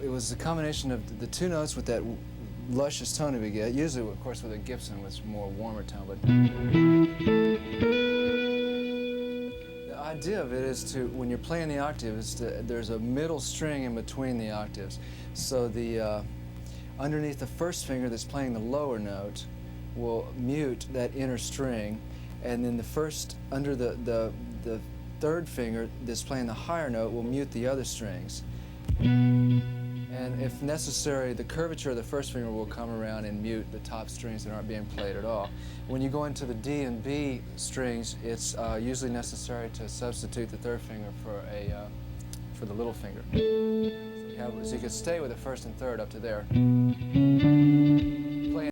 A: It was a combination of the two notes with that luscious tone that we get, usually, of course, with a Gibson, was more warmer tone, but the idea of it is to, when you're playing the octave, is to, there's a middle string in between the octaves. So the underneath the first finger that's playing the lower note will mute that inner string, and then the first, under the third finger that's playing the higher note will mute the other strings. And if necessary, the curvature of the first finger will come around and mute the top strings that aren't being played at all. When you go into the D and B strings, it's usually necessary to substitute the third finger for the little finger. So you could stay with the first and third up to there. Play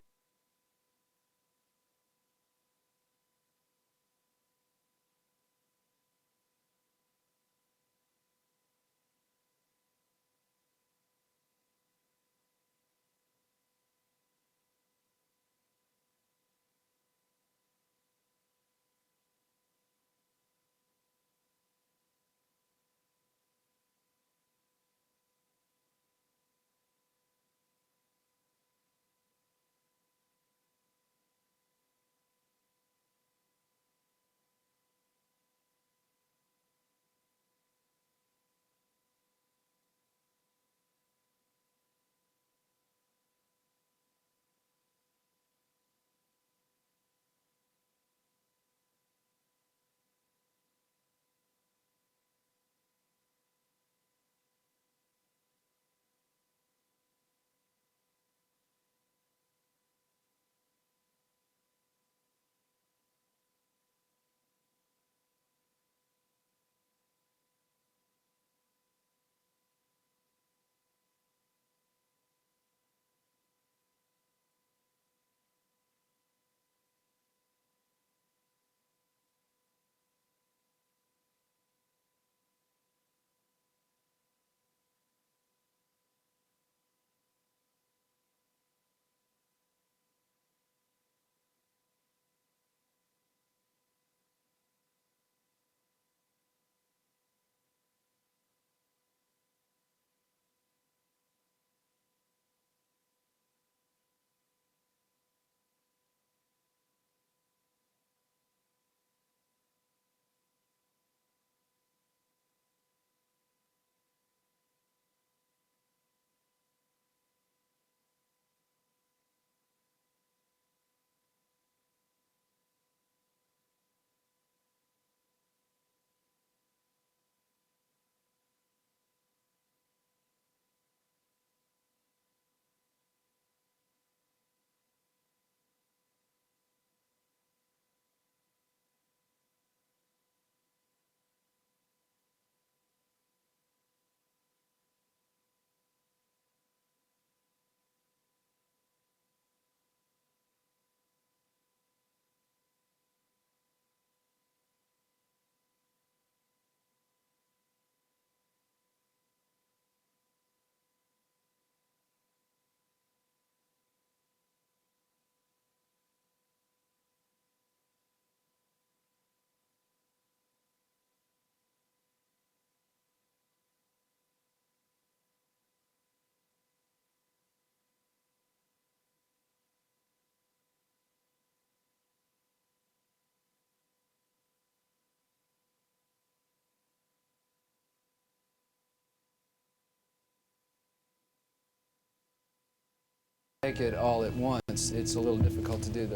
A: take it all at once, it's a little difficult to do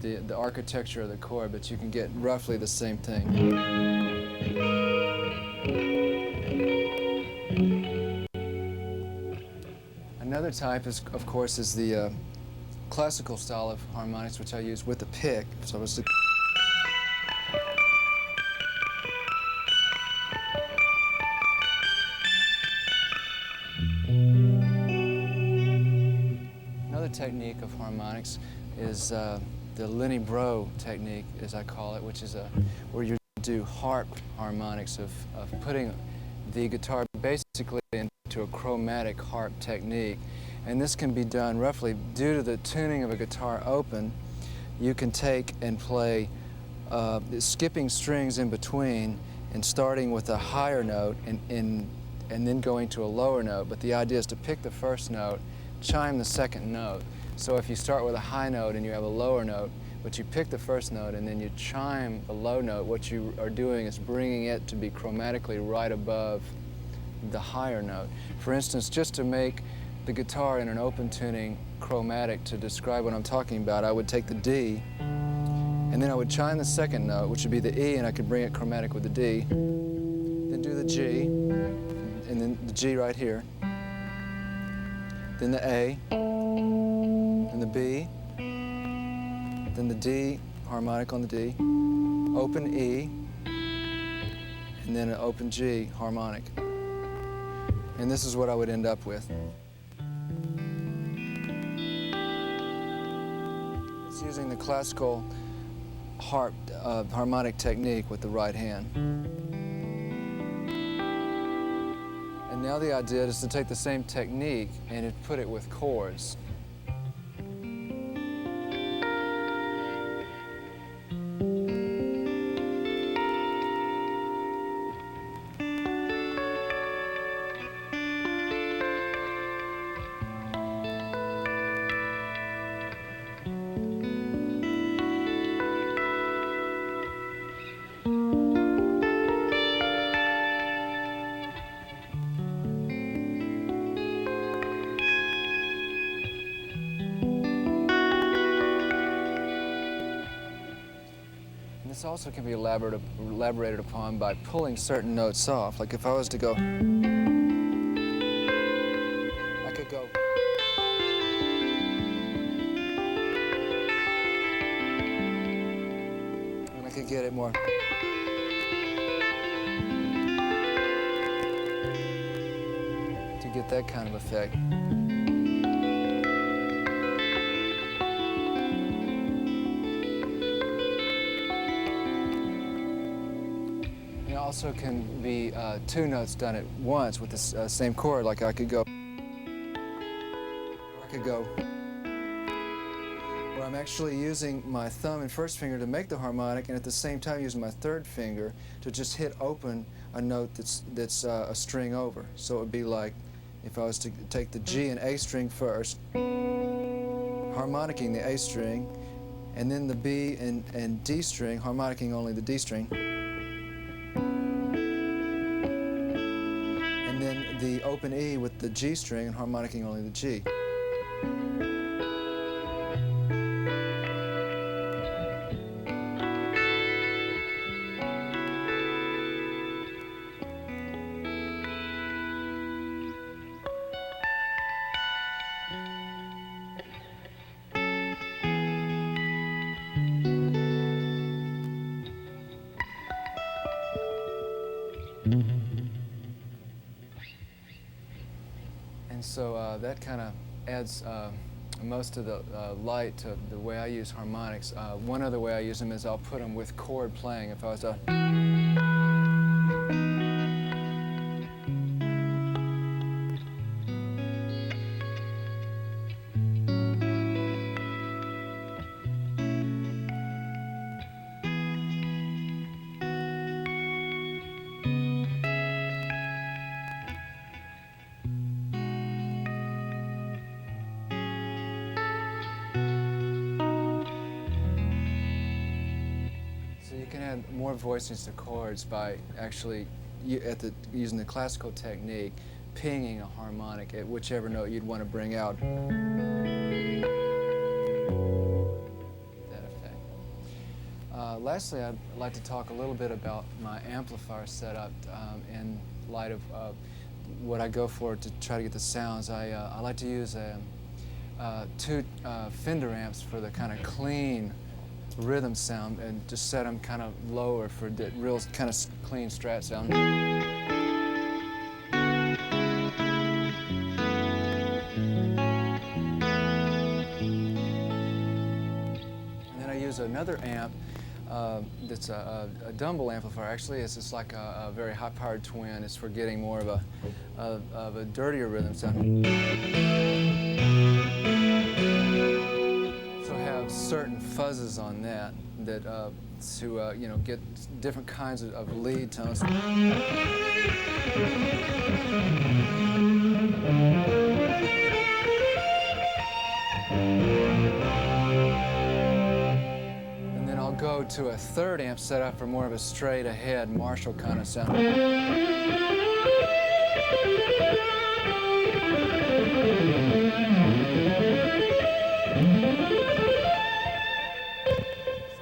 A: the architecture of the chord, but you can get roughly the same thing. Another type is, of course, is the classical style of harmonics, which I use with the pick. So I was another technique of harmonics is the Lenny Bréau technique, as I call it, which is where you do harp harmonics of putting the guitar basically into a chromatic harp technique. And this can be done roughly due to the tuning of a guitar open. You can take and play skipping strings in between and starting with a higher note and then going to a lower note. But the idea is to pick the first note, chime the second note. So if you start with a high note and you have a lower note, but you pick the first note and then you chime the low note, what you are doing is bringing it to be chromatically right above the higher note. For instance, just to make the guitar in an open tuning chromatic to describe what I'm talking about, I would take the D and then I would chime the second note, which would be the E, and I could bring it chromatic with the D, then do the G, and then the G right here, then the A, then the B, then the D, harmonic on the D, open E, and then an open G, harmonic. And this is what I would end up with. It's using the classical harmonic technique with the right hand. And now the idea is to take the same technique and put it with chords. This also can be elaborated upon by pulling certain notes off. Like if I was to go, I could go. And I could get it more. To get that kind of effect. Also can be two notes done at once with the same chord. Like I could go, or I could go, where I'm actually using my thumb and first finger to make the harmonic, and at the same time using my third finger to just hit open a note that's a string over. So it would be like if I was to take the G and A string first, harmonicking the A string, and then the B and D string, harmonicking only the D string. The open E with the G string and harmonicking only the G. And so that kind of adds most of the light to the way I use harmonics. One other way I use them is I'll put them with chord playing. If I was to... more voicings to chords by actually using the classical technique, pinging a harmonic at whichever note you'd want to bring out. That effect. Lastly, I'd like to talk a little bit about my amplifier setup in light of what I go for to try to get the sounds. I like to use two Fender amps for the kind of clean rhythm sound, and just set them kind of lower for the real kind of clean strat sound. And then I use another amp that's a dumble amplifier. Actually, it's just like a very high-powered twin. It's for getting more of a dirtier rhythm sound. So have certain fuzzes on that to you know, get different kinds of lead tones. And then I'll go to a third amp set up for more of a straight ahead Marshall kind of sound.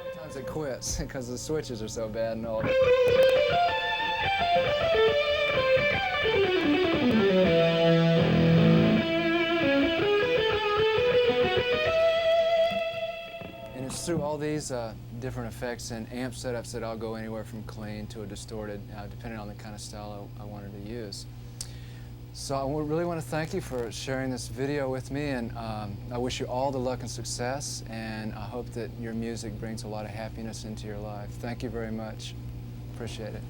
A: Sometimes it quits because the switches are so bad and all. And it's through all these different effects and amp setups that I'll go anywhere from clean to a distorted, depending on the kind of style I wanted to use. So I really want to thank you for sharing this video with me, and I wish you all the luck and success, and I hope that your music brings a lot of happiness into your life. Thank you very much. Appreciate it.